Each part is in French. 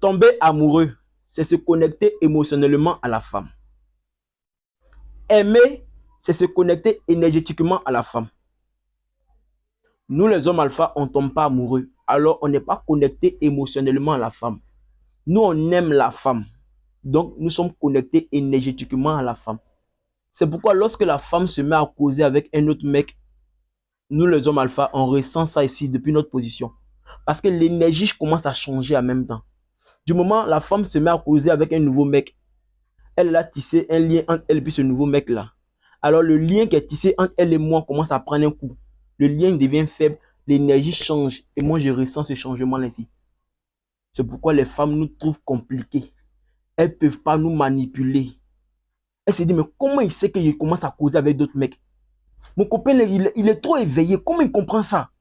Tomber amoureux, c'est se connecter émotionnellement à la femme. Aimer, c'est se connecter énergétiquement à la femme. Nous, les hommes alpha, on ne tombe pas amoureux. Alors, on n'est pas connecté émotionnellement à la femme. Nous, on aime la femme. Donc, nous sommes connectés énergétiquement à la femme. C'est pourquoi lorsque la femme se met à causer avec un autre mec, nous, les hommes alpha, on ressent ça ici depuis notre position. Parce que l'énergie commence à changer en même temps. Du moment où la femme se met à causer avec un nouveau mec, elle a tissé un lien entre elle et ce nouveau mec-là. Alors, le lien qui est tissé entre elle et moi commence à prendre un coup. Le lien devient faible, l'énergie change. Et moi, je ressens ce changement-là ici. C'est pourquoi les femmes nous trouvent compliqués. Elles ne peuvent pas nous manipuler. Elles se disent, mais comment il sait que je commence à causer avec d'autres mecs? Mon copain, il est trop éveillé. Comment il comprend ça?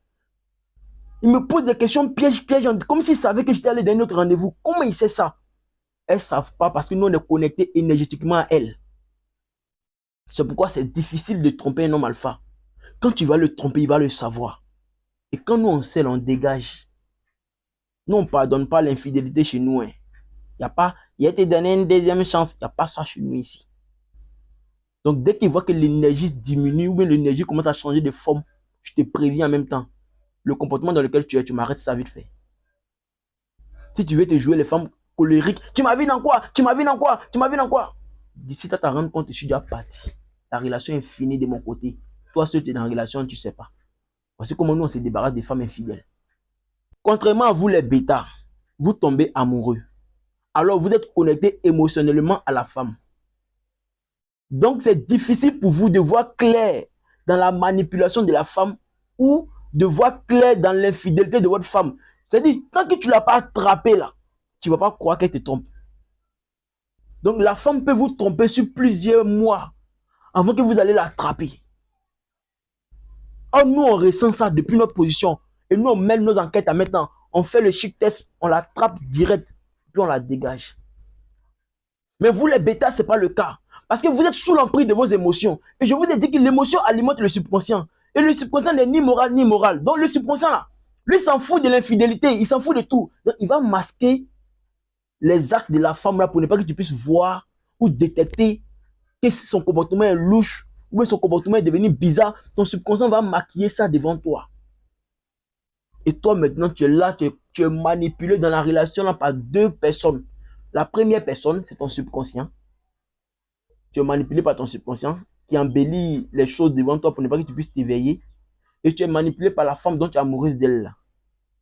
Il me pose des questions pièges, comme s'il savait que j'étais allé dans un autre rendez-vous. Comment il sait ça? Elles ne savent pas parce que nous, on est connectés énergétiquement à elles. C'est pourquoi c'est difficile de tromper un homme alpha. Quand tu vas le tromper, il va le savoir. Et quand nous, on sait, on dégage. Nous, on ne pardonne pas l'infidélité chez nous. Il n'y a pas, il a été donné une deuxième chance. Il n'y a pas ça chez nous ici. Donc, dès qu'il voit que l'énergie diminue ou bien l'énergie commence à changer de forme, je te préviens en même temps. Le comportement dans lequel tu es, tu m'arrêtes ça vite fait. Si tu veux te jouer les femmes colériques, tu m'as vu dans quoi? Tu m'as vu dans quoi? Tu m'as vu dans quoi? D'ici tu t'en rends compte, je suis déjà parti. La relation est finie de mon côté. Toi, seul, tu es dans la relation, tu ne sais pas. Voici comment nous, on se débarrasse des femmes infidèles. Contrairement à vous, les bêtas, vous tombez amoureux. Alors, vous êtes connecté émotionnellement à la femme. Donc, c'est difficile pour vous de voir clair dans la manipulation de la femme ou de voir clair dans l'infidélité de votre femme. C'est-à-dire, tant que tu ne l'as pas attrapé là, tu ne vas pas croire qu'elle te trompe. Donc, la femme peut vous tromper sur plusieurs mois avant que vous allez l'attraper. Or, nous, on ressent ça depuis notre position. Et nous, on mène nos enquêtes à maintenant. On fait le chic test, on l'attrape direct, puis on la dégage. Mais vous, les bêtas, ce n'est pas le cas. Parce que vous êtes sous l'emprise de vos émotions. Et je vous ai dit que l'émotion alimente le subconscient. Et le subconscient n'est ni moral ni moral. Donc, le subconscient, là, lui, s'en fout de l'infidélité. Il s'en fout de tout. Donc, il va masquer les actes de la femme là pour ne pas que tu puisses voir ou détecter que son comportement est louche ou son comportement est devenu bizarre. Ton subconscient va maquiller ça devant toi. Et toi, maintenant, tu es là, tu es manipulé dans la relation là, par deux personnes. La première personne, c'est ton subconscient. Tu es manipulé par ton subconscient qui embellit les choses devant toi pour ne pas que tu puisses t'éveiller. Et tu es manipulé par la femme dont tu es amoureuse d'elle.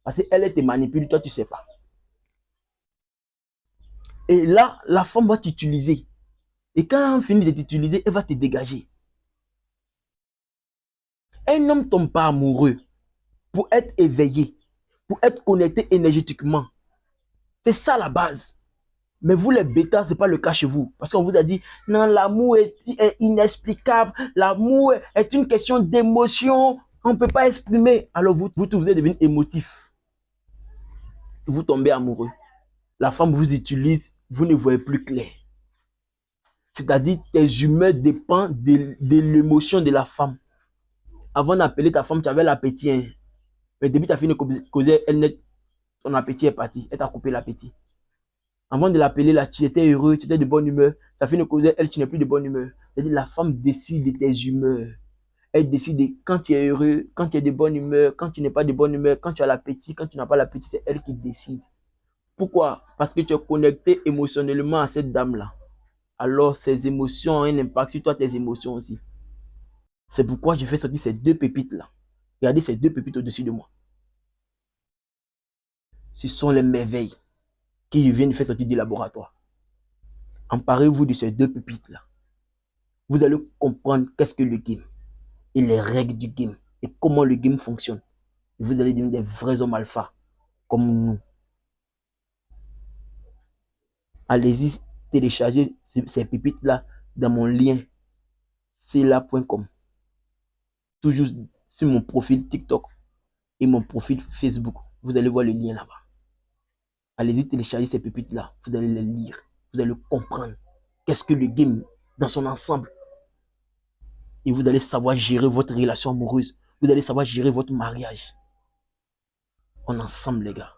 Parce qu'elle te manipule, toi, tu ne sais pas. Et là, la femme va t'utiliser. Et quand elle finit de t'utiliser, elle va te dégager. Un homme ne tombe pas amoureux pour être éveillé, pour être connecté énergétiquement. C'est ça la base. Mais vous, les bêtas, ce n'est pas le cas chez vous. Parce qu'on vous a dit, non, l'amour est inexplicable. L'amour est une question d'émotion. On ne peut pas exprimer. Alors vous êtes devenu émotif. Vous tombez amoureux. La femme vous utilise, vous ne voyez plus clair. C'est-à-dire, tes humeurs dépendent de l'émotion de la femme. Avant d'appeler ta femme, tu avais l'appétit. Hein. Mais depuis que tu as fini de causer, ton appétit est parti. Elle t'a coupé l'appétit. Avant de l'appeler là, tu étais heureux, tu étais de bonne humeur. Tu as fini de causer, elle, tu n'es plus de bonne humeur. C'est-à-dire, la femme décide de tes humeurs. Elle décide de quand tu es heureux, quand tu es de bonne humeur, quand tu n'es pas de bonne humeur, quand tu as l'appétit, quand tu n'as pas l'appétit, c'est elle qui décide. Pourquoi? Parce que tu es connecté émotionnellement à cette dame-là. Alors, ses émotions ont un impact sur toi, tes émotions aussi. C'est pourquoi je fais sortir ces deux pépites-là. Regardez ces deux pépites au-dessus de moi. Ce sont les merveilles qui viennent faire sortir du laboratoire. Emparez-vous de ces deux pépites-là. Vous allez comprendre qu'est-ce que le game et les règles du game et comment le game fonctionne. Vous allez devenir des vrais hommes alpha comme nous. Allez-y télécharger ces pépites-là dans mon lien cela.com. Toujours sur mon profil TikTok et mon profil Facebook. Vous allez voir le lien là-bas. Allez-y télécharger ces pépites-là. Vous allez les lire. Vous allez comprendre qu'est-ce que le game dans son ensemble. Et vous allez savoir gérer votre relation amoureuse. Vous allez savoir gérer votre mariage. On est ensemble, les gars.